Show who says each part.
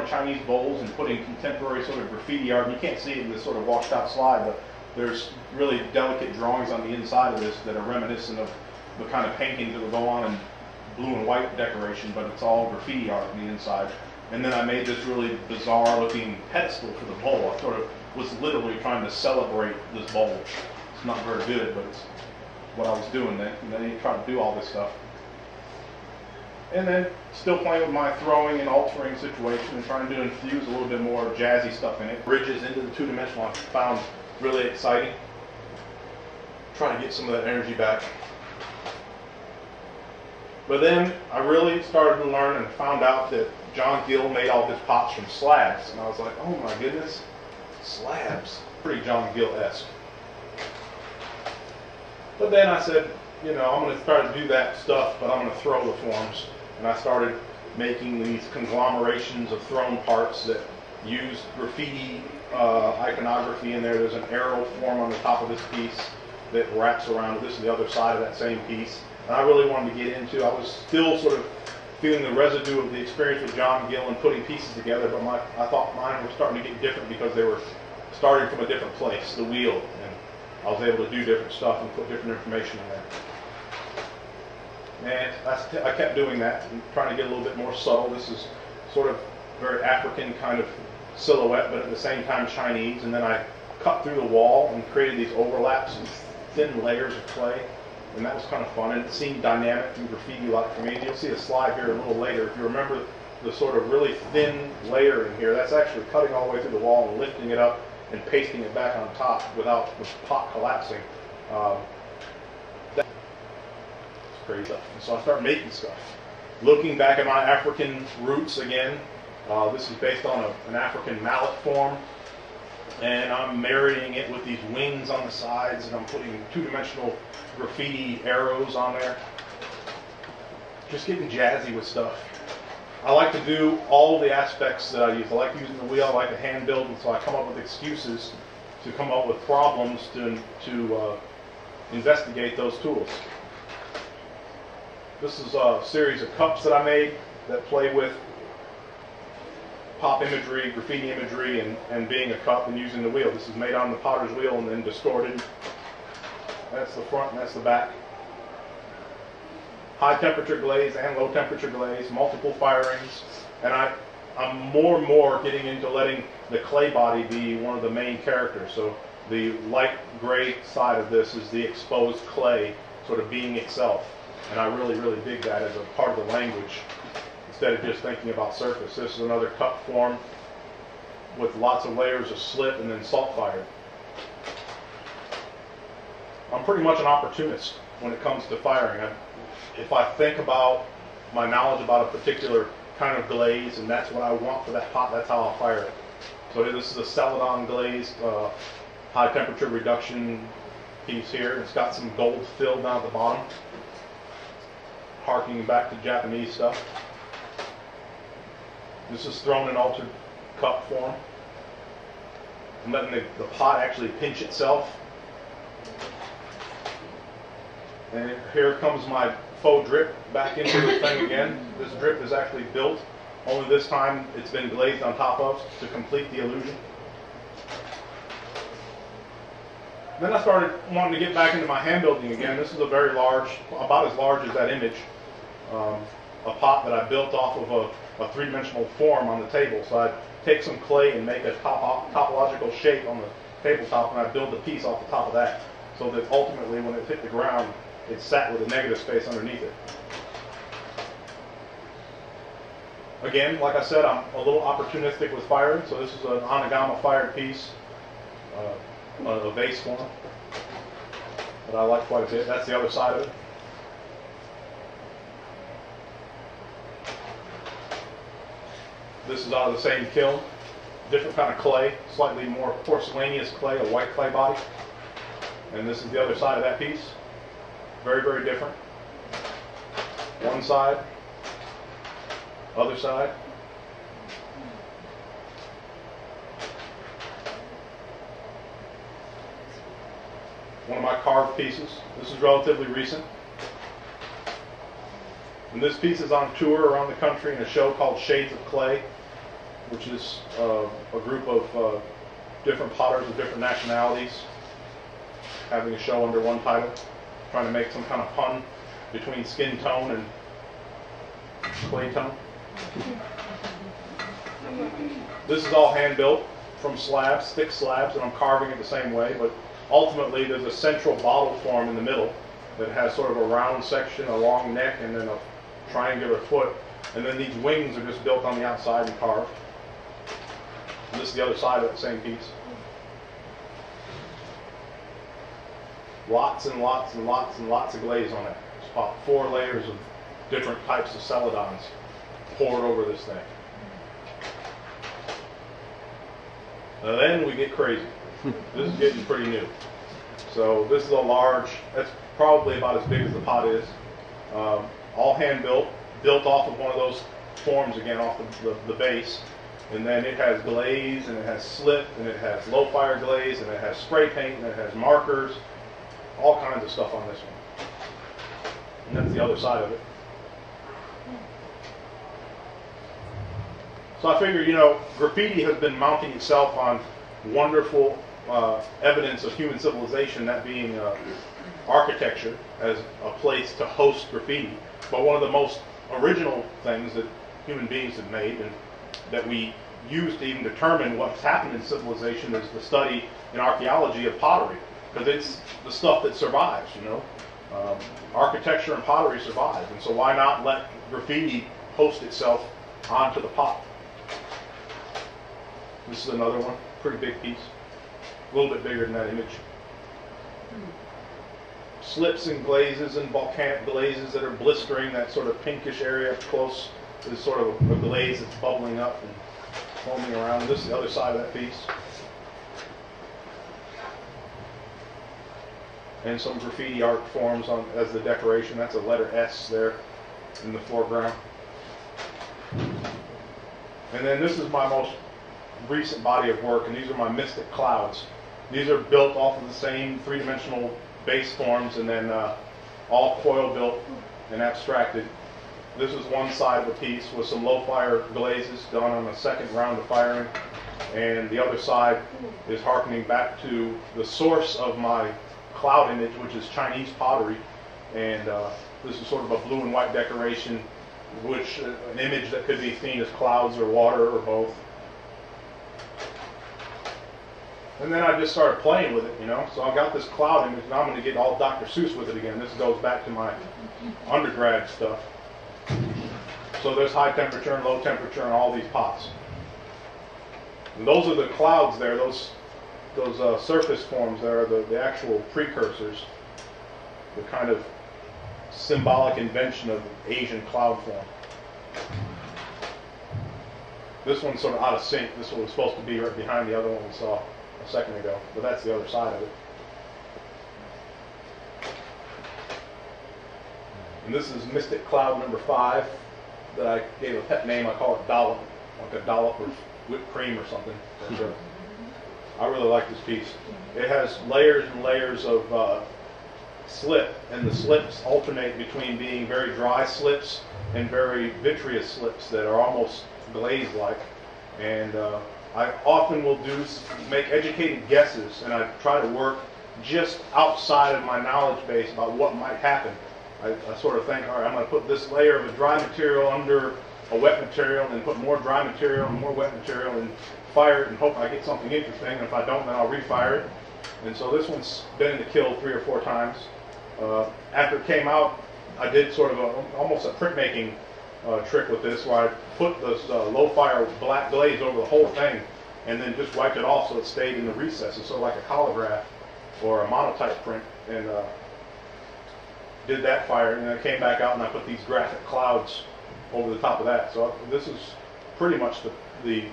Speaker 1: Chinese bowls and putting contemporary sort of graffiti art. You can't see it in this sort of washed out slide, but there's really delicate drawings on the inside of this that are reminiscent of the kind of paintings that will go on in blue and white decoration, but it's all graffiti art on the inside. And then I made this really bizarre looking pedestal for the bowl. I sort of was literally trying to celebrate this bowl. It's not very good, but it's what I was doing then. And then you try to do all this stuff. And then still playing with my throwing and altering situation and trying to infuse a little bit more jazzy stuff in it. Bridges into the two-dimensional I found really exciting. Trying to get some of that energy back. But then I really started to learn and found out that John Gill made all his pots from slabs. And I was like, oh my goodness, slabs. Pretty John Gill-esque. But then I said, you know, I'm going to try to do that stuff, but I'm going to throw the forms. And I started making these conglomerations of thrown parts that used graffiti iconography in there. There's an arrow form on the top of this piece that wraps around. This is the other side of that same piece. And I really wanted to get into, I was still sort of feeling the residue of the experience with John Gill and putting pieces together, but I thought mine were starting to get different because they were starting from a different place, the wheel. And I was able to do different stuff and put different information in there. And I kept doing that and trying to get a little bit more subtle. This is sort of very African kind of silhouette, but at the same time Chinese. And then I cut through the wall and created these overlaps and thin layers of clay. And that was kind of fun. And it seemed dynamic and graffiti-like for me. And you'll see a slide here a little later. If you remember the sort of really thin layer in here, that's actually cutting all the way through the wall and lifting it up and pasting it back on top without the pot collapsing. Crazy stuff. And so I started making stuff. Looking back at my African roots again, this is based on an African mallet form, and I'm marrying it with these wings on the sides, and I'm putting two-dimensional graffiti arrows on there. Just getting jazzy with stuff. I like to do all the aspects that I use. I like using the wheel, I like to hand build, and so I come up with excuses to come up with problems to investigate those tools. This is a series of cups that I made that play with pop imagery, graffiti imagery, and being a cup and using the wheel. This is made on the potter's wheel and then distorted. That's the front and that's the back. High temperature glaze and low temperature glaze, multiple firings. And I'm more and more getting into letting the clay body be one of the main characters. So the light gray side of this is the exposed clay sort of being itself. And I really, really dig that as a part of the language instead of just thinking about surface. This is another cup form with lots of layers of slit and then salt fired. I'm pretty much an opportunist when it comes to firing. If I think about my knowledge about a particular kind of glaze and that's what I want for that pot, that's how I'll fire it. So this is a Celadon glazed high temperature reduction piece here. It's got some gold fill down at the bottom, harking back to Japanese stuff. This is thrown in altered cup form. I'm letting the pot actually pinch itself. And here comes my faux drip back into the thing again. This drip is actually built, only this time it's been glazed on top of to complete the illusion. Then I started wanting to get back into my hand building again. This is a very large, about as large as that image, a pot that I built off of a three-dimensional form on the table. So I take some clay and make a topological shape on the tabletop, and I build the piece off the top of that, so that ultimately when it hit the ground, it sat with a negative space underneath it. Again, like I said, I'm a little opportunistic with firing, so this is an Onigama fired piece, a vase form that I like quite a bit. That's the other side of it. This is out of the same kiln, different kind of clay, slightly more porcelaneous clay, a white clay body. And this is the other side of that piece. Very, very different. One side, other side. One of my carved pieces. This is relatively recent. And this piece is on tour around the country in a show called Shades of Clay. which is a group of different potters of different nationalities having a show under one title, trying to make some kind of pun between skin tone and clay tone. This is all hand built from slabs, thick slabs, and I'm carving it the same way, but ultimately there's a central bottle form in the middle that has sort of a round section, a long neck, and then a triangular foot, and then these wings are just built on the outside and carved. And this is the other side of that same piece. Lots and lots and lots and lots of glaze on it. It's about 4 layers of different types of celadons poured over this thing. Now then we get crazy. This is getting pretty new. So this is a large, that's probably about as big as the pot is. All hand built, built off of one of those forms again, off the base. And then it has glaze, and it has slip, and it has low fire glaze, and it has spray paint, and it has markers, all kinds of stuff on this one. And that's the other side of it. So I figure, you know, graffiti has been mounting itself on wonderful evidence of human civilization, that being architecture as a place to host graffiti. But one of the most original things that human beings have made and that we use to even determine what's happened in civilization is the study in archaeology of pottery, because it's the stuff that survives, you know. Architecture and pottery survive, and so why not let graffiti host itself onto the pot? This is another one, pretty big piece, a little bit bigger than that image. Slips and glazes and volcanic glazes that are blistering, that sort of pinkish area up close is sort of a glaze that's bubbling up and foaming around. This is the other side of that piece. And some graffiti art forms on as the decoration. That's a letter S there in the foreground. And then this is my most recent body of work, and these are my mystic clouds. These are built off of the same three-dimensional base forms, and then all coil built and abstracted. This is one side of a piece with some low fire glazes done on the second round of firing, and the other side is harkening back to the source of my cloud image, which is Chinese pottery, and this is sort of a blue and white decoration, which an image that could be seen as clouds or water or both. And then I just started playing with it, you know. So I got this cloud image, and I'm going to get all Dr. Seuss with it again. This goes back to my undergrad stuff. So there's high temperature and low temperature in all these pots. And those are the clouds there, those surface forms there are the actual precursors, the kind of symbolic invention of Asian cloud form. This one's sort of out of sync. This one was supposed to be right behind the other one we saw a second ago, but that's the other side of it. And this is Mystic Cloud number 5 that I gave a pet name. I call it Dollop, like a dollop of whipped cream or something. I really like this piece. It has layers and layers of slip, and the slips alternate between being very dry slips and very vitreous slips that are almost glaze-like. And I often will make educated guesses, and I try to work just outside of my knowledge base about what might happen. I sort of think, all right, I'm going to put this layer of a dry material under a wet material, and then put more dry material and more wet material, and fire it and hope I get something interesting. And if I don't, then I'll refire it. And so this one's been in the kiln 3 or 4 times. After it came out, I did sort of almost a printmaking trick with this, where I put this low fire black glaze over the whole thing, and then just wiped it off so it stayed in the recesses, so like a collograph or a monotype print, and did that fire, and then I came back out and I put these graphic clouds over the top of that. So this is pretty much the